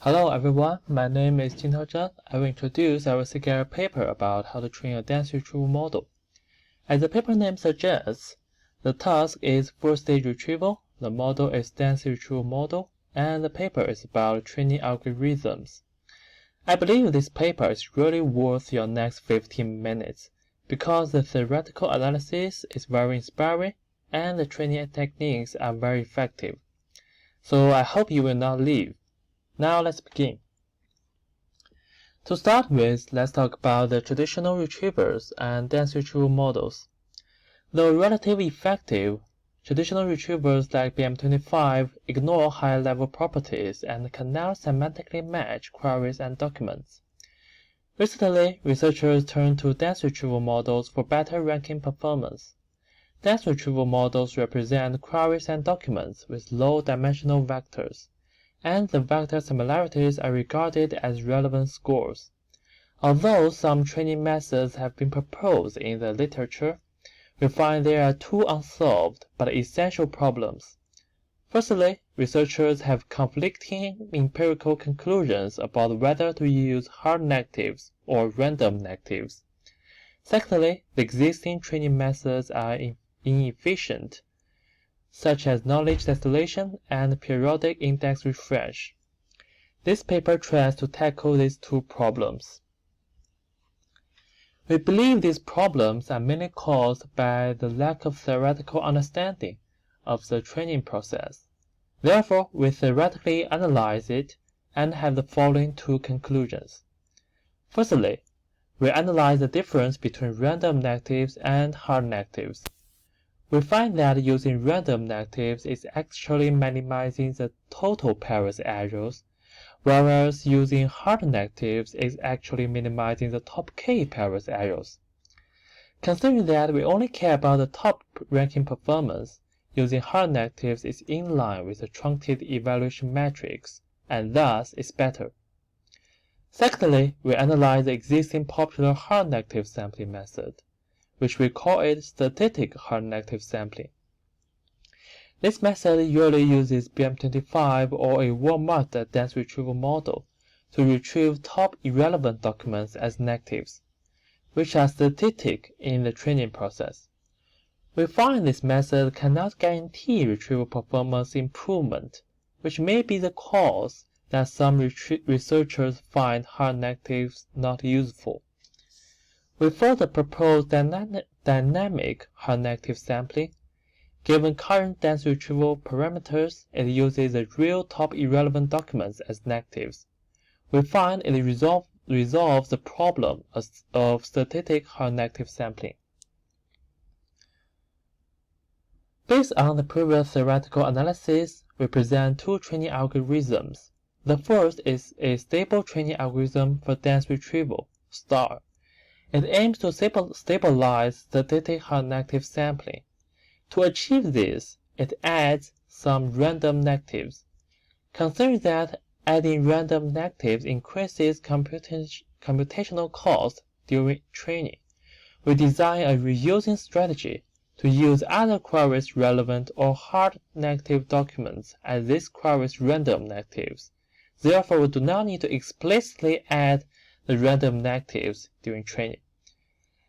Hello everyone, my name is Jintao Zhang. I will introduce our SIGIR paper about how to train a dense retrieval model. As the paper name suggests, the task is full-stage retrieval, the model is dense retrieval model, and the paper is about training algorithms. I believe this paper is really worth your next 15 minutes because the theoretical analysis is very inspiring and the training techniques are very effective. So I hope you will not leave. Now let's begin. To start with, let's talk about the traditional retrievers and dense retrieval models. Though relatively effective, traditional retrievers like BM25 ignore high-level properties and cannot semantically match queries and documents. Recently, researchers turned to dense retrieval models for better ranking performance. Dense retrieval models represent queries and documents with low-dimensional vectors, and the vector similarities are regarded as relevant scores. Although some training methods have been proposed in the literature, we find there are two unsolved but essential problems. Firstly, researchers have conflicting empirical conclusions about whether to use hard negatives or random negatives. Secondly, the existing training methods are inefficient, such as knowledge distillation and periodic index refresh. This paper tries to tackle these two problems. We believe these problems are mainly caused by the lack of theoretical understanding of the training process. Therefore, we theoretically analyze it and have the following two conclusions. Firstly, we analyze the difference between random negatives and hard negatives. We find that using random negatives is actually minimizing the total pairs errors, whereas using hard negatives is actually minimizing the top k pairs errors. Considering that we only care about the top ranking performance, using hard negatives is in line with the truncated evaluation matrix, and thus is better. Secondly, we analyze the existing popular hard negative sampling method, which we call it static hard negative sampling. This method usually uses BM25 or a well-marked dense retrieval model to retrieve top irrelevant documents as negatives, which are static in the training process. We find this method cannot guarantee retrieval performance improvement, which may be the cause that some researchers find hard negatives not useful. We further propose dynamic hard negative sampling. Given current dense retrieval parameters, it uses the real top irrelevant documents as negatives. We find it resolves the problem of static hard negative sampling. Based on the previous theoretical analysis, we present two training algorithms. The first is a stable training algorithm for dense retrieval, STAR. It aims to stabilize static hard negative sampling. To achieve this, it adds some random negatives. Consider that adding random negatives increases computational cost during training. We design a reusing strategy to use other queries relevant or hard negative documents as these queries random negatives. Therefore, we do not need to explicitly add the random negatives during training.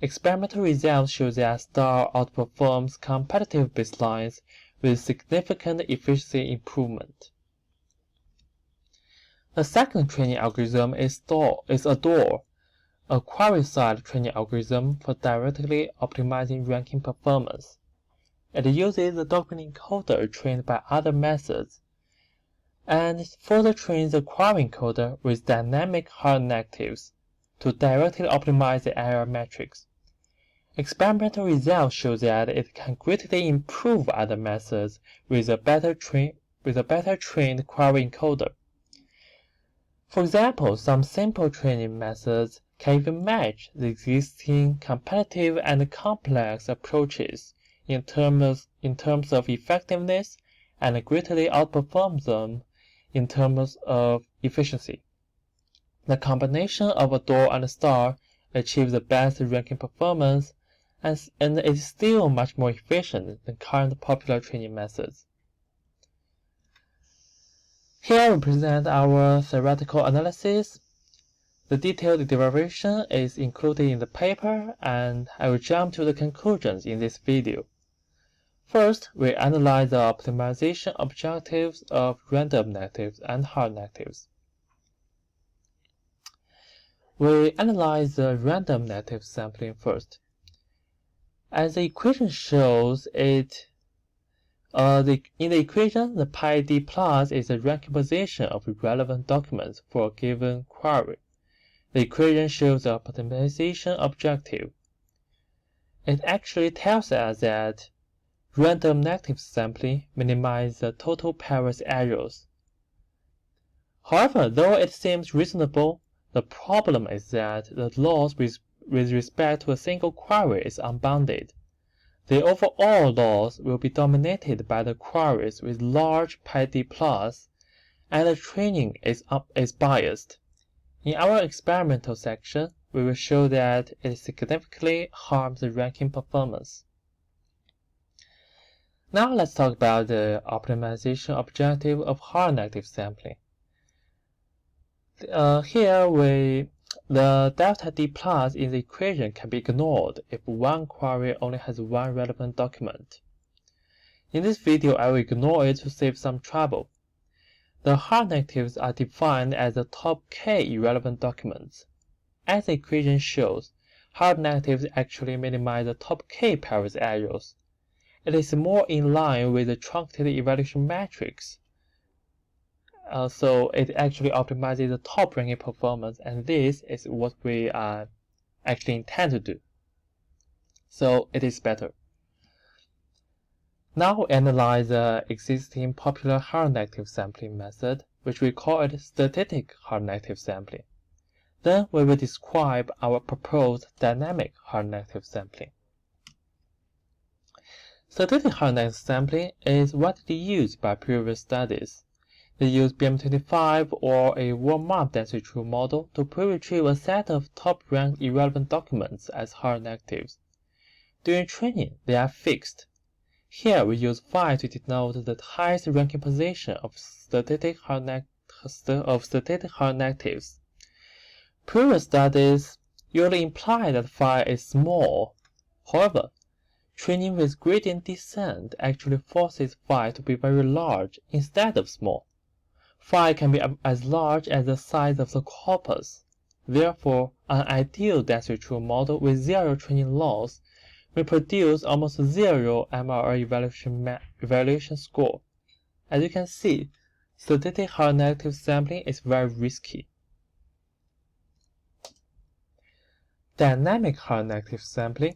Experimental results show that STAR outperforms competitive baselines with significant efficiency improvement. The second training algorithm is ADOR, a query-side training algorithm for directly optimizing ranking performance. It uses the document encoder trained by other methods, and further trains the query encoder with dynamic hard negatives to directly optimize the error matrix. Experimental results show that it can greatly improve other methods with a better trained query encoder. For example, some simple training methods can even match the existing competitive and complex approaches in terms of effectiveness and greatly outperform them in terms of efficiency. The combination of ADOR and STAR achieves the best ranking performance and is still much more efficient than current popular training methods. Here we present our theoretical analysis. The detailed derivation is included in the paper, and I will jump to the conclusions in this video. First, we analyze the optimization objectives of random negatives and hard negatives. We analyze the random negative sampling first. As the equation shows, in the equation, the pi d plus is the ranking position of relevant documents for a given query. The equation shows the optimization objective. It actually tells us that random negative sampling minimizes the total pairwise errors. However, though it seems reasonable, the problem is that the loss with respect to a single query is unbounded. The overall loss will be dominated by the queries with large pi d plus, and the training is biased. In our experimental section, we will show that it significantly harms the ranking performance. Now let's talk about the optimization objective of hard negative sampling. Here the delta d plus in the equation can be ignored if one query only has one relevant document. In this video, I will ignore it to save some trouble. The hard negatives are defined as the top k irrelevant documents. As the equation shows, hard negatives actually minimize the top k pairwise errors. It is more in line with the truncated evaluation matrix. So it actually optimizes the top ranking performance, and this is what we actually intend to do. So it is better. Now we analyze the existing popular hard negative sampling method, which we call it static hard negative sampling. Then we will describe our proposed dynamic hard negative sampling. Static hard negative sampling is widely used by previous studies. They use BM25 or a warm-up density retrieval model to pre-retrieve a set of top-ranked irrelevant documents as hard negatives. During training, they are fixed. Here we use phi to denote the highest ranking position of static hard negatives. Previous studies usually imply that phi is small. However, training with gradient descent actually forces phi to be very large instead of small. Phi can be as large as the size of the corpus. Therefore, an ideal density retrieval model with zero training loss will produce almost zero MRR evaluation score. As you can see, static hard negative sampling is very risky. Dynamic hard negative sampling,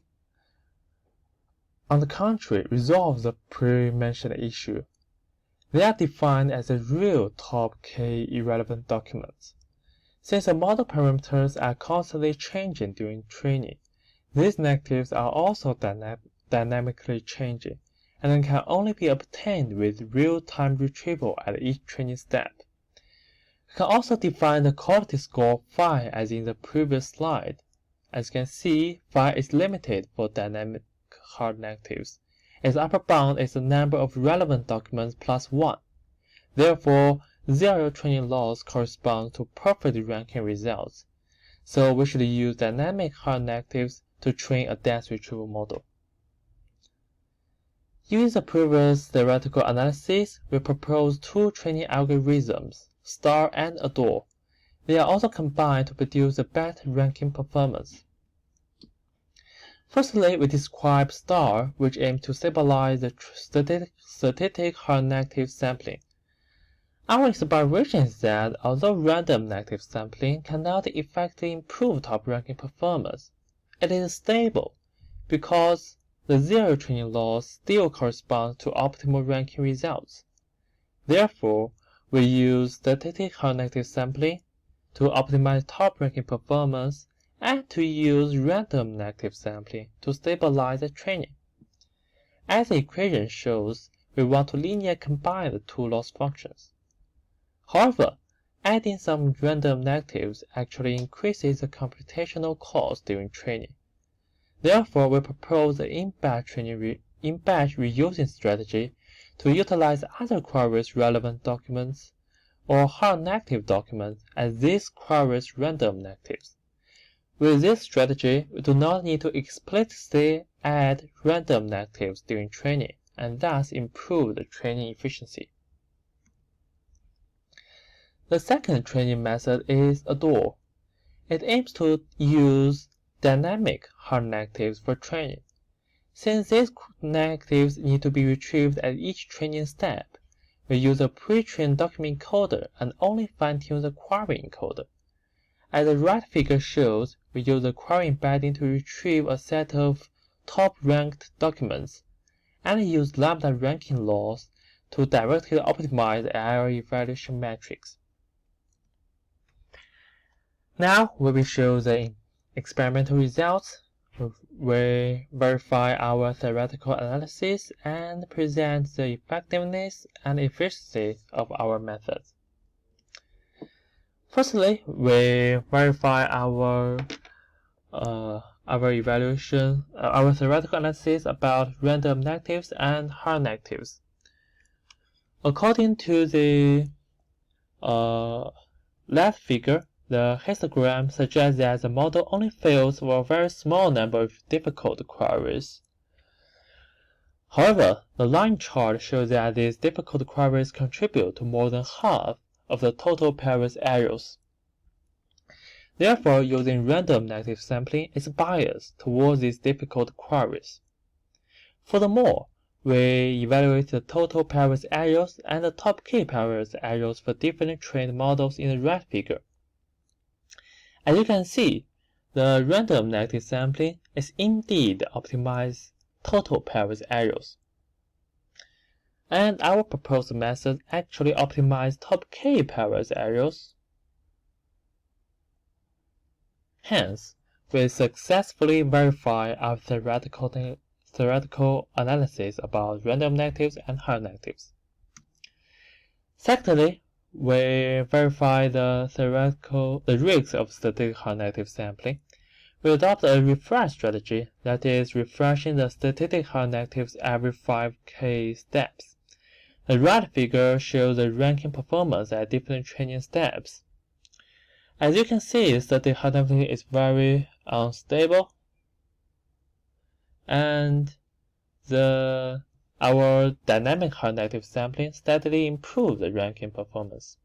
on the contrary, resolves the pre-mentioned issue. They are defined as the real top k irrelevant documents. Since the model parameters are constantly changing during training, these negatives are also dynamically changing, and can only be obtained with real-time retrieval at each training step. You can also define the quality score phi as in the previous slide. As you can see, phi is limited for dynamic hard negatives. Its upper bound is the number of relevant documents plus 1. Therefore, zero training loss corresponds to perfect ranking results. So we should use dynamic hard negatives to train a dense retrieval model. Using the previous theoretical analysis, we propose two training algorithms, STAR and ADORE. They are also combined to produce a better ranking performance. Firstly, we describe STAR, which aims to stabilize the static hard negative sampling. Our exploration is that although random negative sampling cannot effectively improve top ranking performance, it is stable because the zero training loss still corresponds to optimal ranking results. Therefore, we use static hard negative sampling to optimize top ranking performance and to use random negative sampling to stabilize the training. As the equation shows, we want to linearly combine the two loss functions. However, adding some random negatives actually increases the computational cost during training. Therefore, we propose the in-batch reusing strategy to utilize other queries' relevant documents or hard negative documents as these queries random negatives. With this strategy, we do not need to explicitly add random negatives during training, and thus improve the training efficiency. The second training method is adore. It aims to use dynamic hard negatives for training. Since these negatives need to be retrieved at each training step, we use a pre-trained document encoder and only fine-tune the query encoder. As the right figure shows, we use the query embedding to retrieve a set of top-ranked documents, and use lambda ranking laws to directly optimize our evaluation metrics. Now we will show the experimental results. We verify our theoretical analysis and present the effectiveness and efficiency of our methods. Firstly, we verify our evaluation, our theoretical analysis about random negatives and hard negatives. According to the left figure, the histogram suggests that the model only fails for a very small number of difficult queries. However, the line chart shows that these difficult queries contribute to more than half of the total Paris errors. Therefore, using random negative sampling is biased towards these difficult queries. Furthermore, we evaluate the total Paris errors and the top key Paris errors for different trained models in the right figure. As you can see, the random negative sampling is indeed optimized total Paris errors. And our proposed method actually optimizes top K Paris errors. Hence, we successfully verify our theoretical analysis about random negatives and hard negatives. Secondly, we verify the risks of static hard negative sampling. We adopt a refresh strategy, that is, refreshing the static hard negatives every 5K steps. The right figure shows the ranking performance at different training steps. As you can see, static hard negative is very unstable, and our dynamic hard negative sampling steadily improves the ranking performance.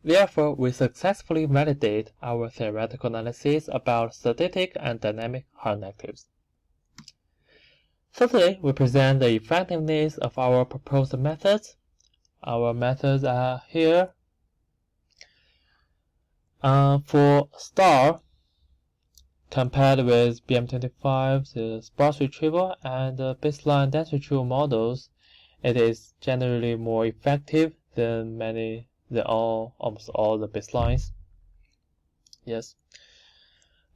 Therefore, we successfully validate our theoretical analysis about static and dynamic hard negatives. Thirdly, we present the effectiveness of our proposed methods. Our methods are here. For star, compared with BM25, the sparse retrieval, and the baseline dense retrieval models, it is generally more effective than almost all the baselines. Yes.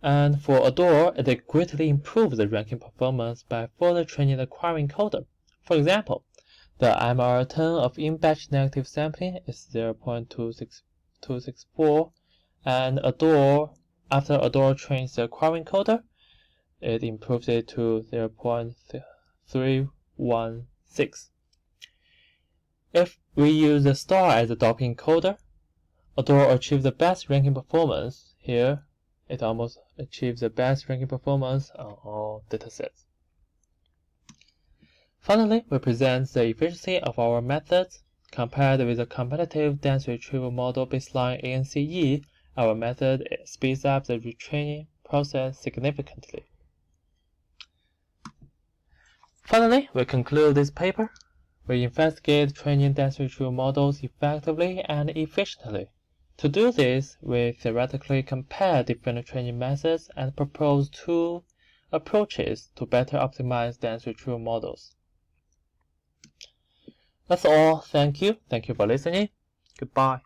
And for adore, it greatly improves the ranking performance by further training the query encoder. For example, the MR10 of in-batch negative sampling is 0.264, and after adore trains the query encoder, it improves it to 0.316. If we use the star as a document encoder, adore achieves the best ranking performance. Here, it almost achieves the best ranking performance on all datasets. Finally, we present the efficiency of our methods. Compared with a competitive dense retrieval model baseline ANCE, our method speeds up the retraining process significantly. Finally, we conclude this paper. We investigate training dense retrieval models effectively and efficiently. To do this, we theoretically compare different training methods and propose two approaches to better optimize dense retrieval models. That's all. Thank you. Thank you for listening. Goodbye.